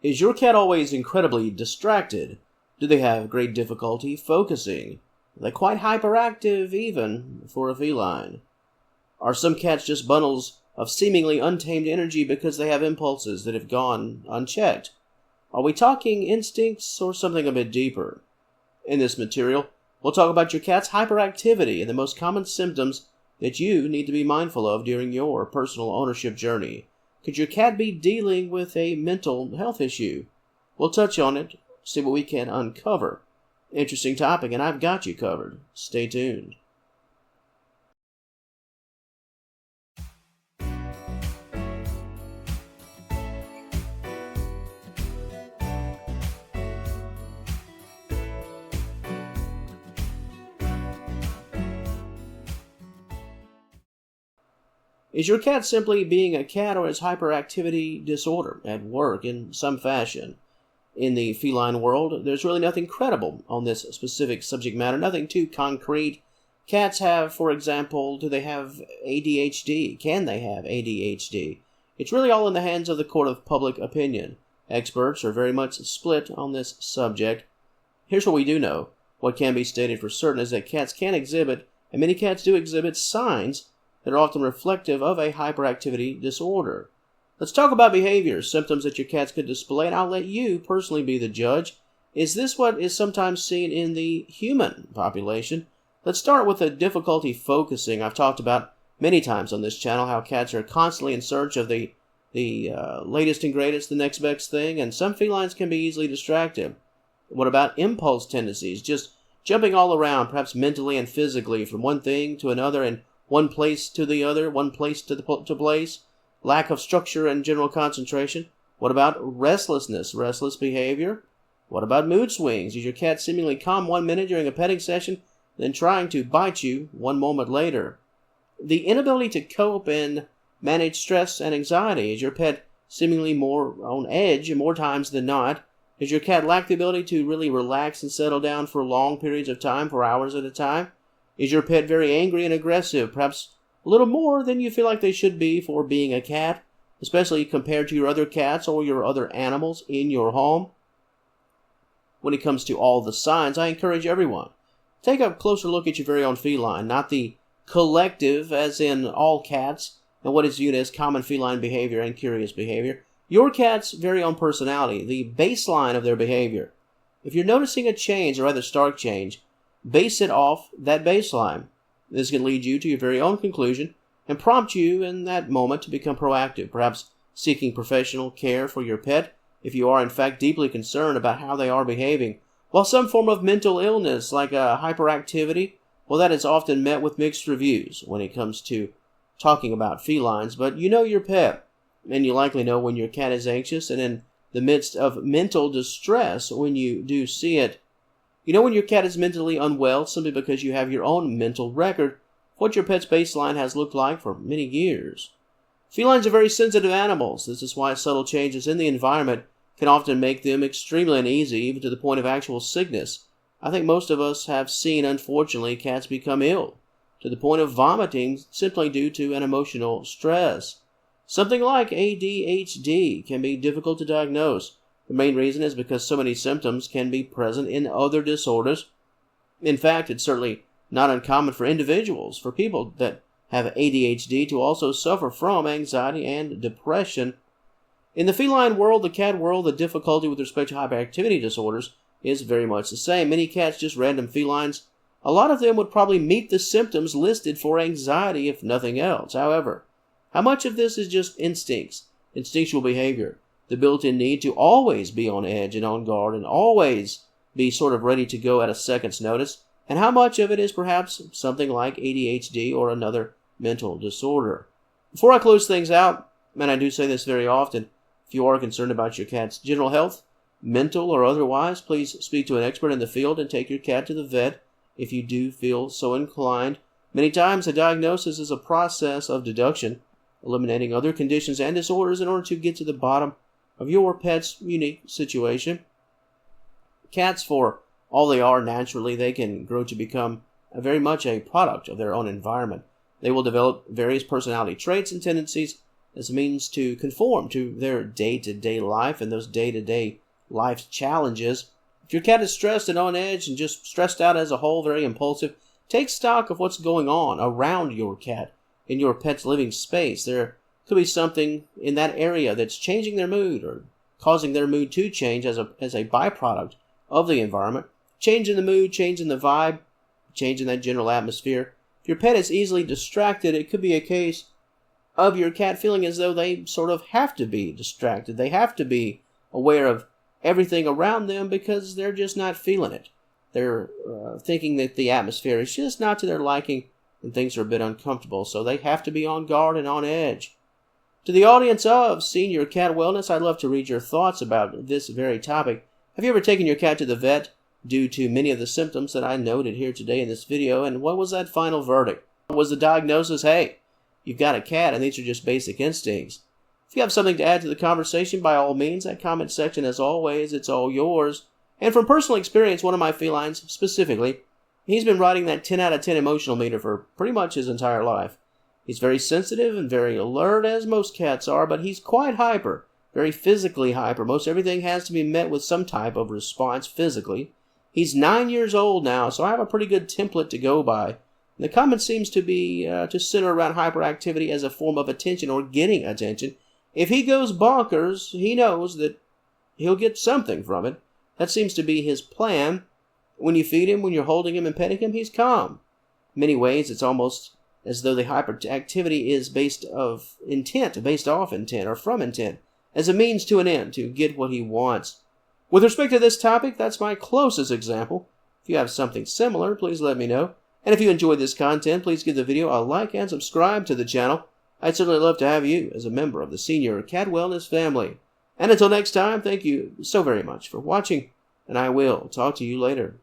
Is your cat always incredibly distracted? Do they have great difficulty focusing? Are they quite hyperactive even for a feline? Are some cats just bundles of seemingly untamed energy because they have impulses that have gone unchecked? Are we talking instincts or something a bit deeper? In this material, we'll talk about your cat's hyperactivity and the most common symptoms that you need to be mindful of during your personal ownership journey. Could your cat be dealing with a mental health issue? We'll touch on it, see what we can uncover. Interesting topic, and I've got you covered. Stay tuned. Is your cat simply being a cat, or is hyperactivity disorder at work in some fashion? In the feline world, there's really nothing credible on this specific subject matter, nothing too concrete. Cats have, for example, do they have ADHD? Can they have ADHD? It's really all in the hands of the court of public opinion. Experts are very much split on this subject. Here's what we do know. What can be stated for certain is that cats can exhibit, and many cats do exhibit, signs that are often reflective of a hyperactivity disorder. Let's talk about behaviors, symptoms that your cats could display, and I'll let you personally be the judge. Is this what is sometimes seen in the human population? Let's start with the difficulty focusing. I've talked about many times on this channel how cats are constantly in search of the latest and greatest, the next best thing, and some felines can be easily distracted. What about impulse tendencies? Just jumping all around, perhaps mentally and physically, from one thing to another, and one place to the other, one place to place. Lack of structure and general concentration. What about restlessness, restless behavior? What about mood swings? Is your cat seemingly calm one minute during a petting session, then trying to bite you one moment later? The inability to cope and manage stress and anxiety. Is your pet seemingly more on edge more times than not? Does your cat lack the ability to really relax and settle down for long periods of time, for hours at a time? Is your pet very angry and aggressive, perhaps a little more than you feel like they should be for being a cat, especially compared to your other cats or your other animals in your home? When it comes to all the signs, I encourage everyone, take a closer look at your very own feline, not the collective as in all cats and what is viewed as common feline behavior and curious behavior. Your cat's very own personality, the baseline of their behavior. If you're noticing a change, or rather stark change, base it off that baseline. This can lead you to your very own conclusion and prompt you in that moment to become proactive, perhaps seeking professional care for your pet if you are in fact deeply concerned about how they are behaving. While some form of mental illness like a hyperactivity, well, that is often met with mixed reviews when it comes to talking about felines, but you know your pet, and you likely know when your cat is anxious and in the midst of mental distress when you do see it. You know when your cat is mentally unwell simply because you have your own mental record of what your pet's baseline has looked like for many years. Felines are very sensitive animals. This is why subtle changes in the environment can often make them extremely uneasy, even to the point of actual sickness. I think most of us have seen, unfortunately, cats become ill, to the point of vomiting simply due to an emotional stress. Something like ADHD can be difficult to diagnose. The main reason is because so many symptoms can be present in other disorders. In fact, it's certainly not uncommon for individuals, for people that have ADHD, to also suffer from anxiety and depression. In the feline world, the cat world, the difficulty with respect to hyperactivity disorders is very much the same. Many cats, just random felines, a lot of them would probably meet the symptoms listed for anxiety if nothing else. However, how much of this is just instincts, instinctual behavior, the built-in need to always be on edge and on guard and always be sort of ready to go at a second's notice, and how much of it is perhaps something like ADHD or another mental disorder? Before I close things out, and I do say this very often, if you are concerned about your cat's general health, mental or otherwise, please speak to an expert in the field and take your cat to the vet if you do feel so inclined. Many times a diagnosis is a process of deduction, eliminating other conditions and disorders in order to get to the bottom of your pet's unique situation. Cats, for all they are naturally, they can grow to become very much a product of their own environment. They will develop various personality traits and tendencies as a means to conform to their day-to-day life and those day-to-day life challenges. If your cat is stressed and on edge and just stressed out as a whole, very impulsive, take stock of what's going on around your cat in your pet's living space. There could be something in that area that's changing their mood or causing their mood to change as a byproduct of the environment. Change in the mood, change in the vibe, change in that general atmosphere. If your pet is easily distracted, it could be a case of your cat feeling as though they sort of have to be distracted. They have to be aware of everything around them because they're just not feeling it. They're thinking that the atmosphere is just not to their liking and things are a bit uncomfortable, so they have to be on guard and on edge. To the audience of Senior Cat Wellness, I'd love to read your thoughts about this very topic. Have you ever taken your cat to the vet due to many of the symptoms that I noted here today in this video, and what was that final verdict? Was the diagnosis, hey, you've got a cat and these are just basic instincts? If you have something to add to the conversation, by all means, that comment section, as always, it's all yours. And from personal experience, one of my felines, specifically, he's been riding that 10 out of 10 emotional meter for pretty much his entire life. He's very sensitive and very alert, as most cats are, but he's quite hyper, very physically hyper. Most everything has to be met with some type of response physically. He's 9 years old now, so I have a pretty good template to go by. And the comment seems to be to center around hyperactivity as a form of attention or getting attention. If he goes bonkers, he knows that he'll get something from it. That seems to be his plan. When you feed him, when you're holding him and petting him, he's calm. In many ways, it's almost as though the hyperactivity is based off intent, or from intent, as a means to an end, to get what he wants. With respect to this topic, that's my closest example. If you have something similar, please let me know. And if you enjoyed this content, please give the video a like and subscribe to the channel. I'd certainly love to have you as a member of the Senior Cat Wellness family. And until next time, thank you so very much for watching, and I will talk to you later.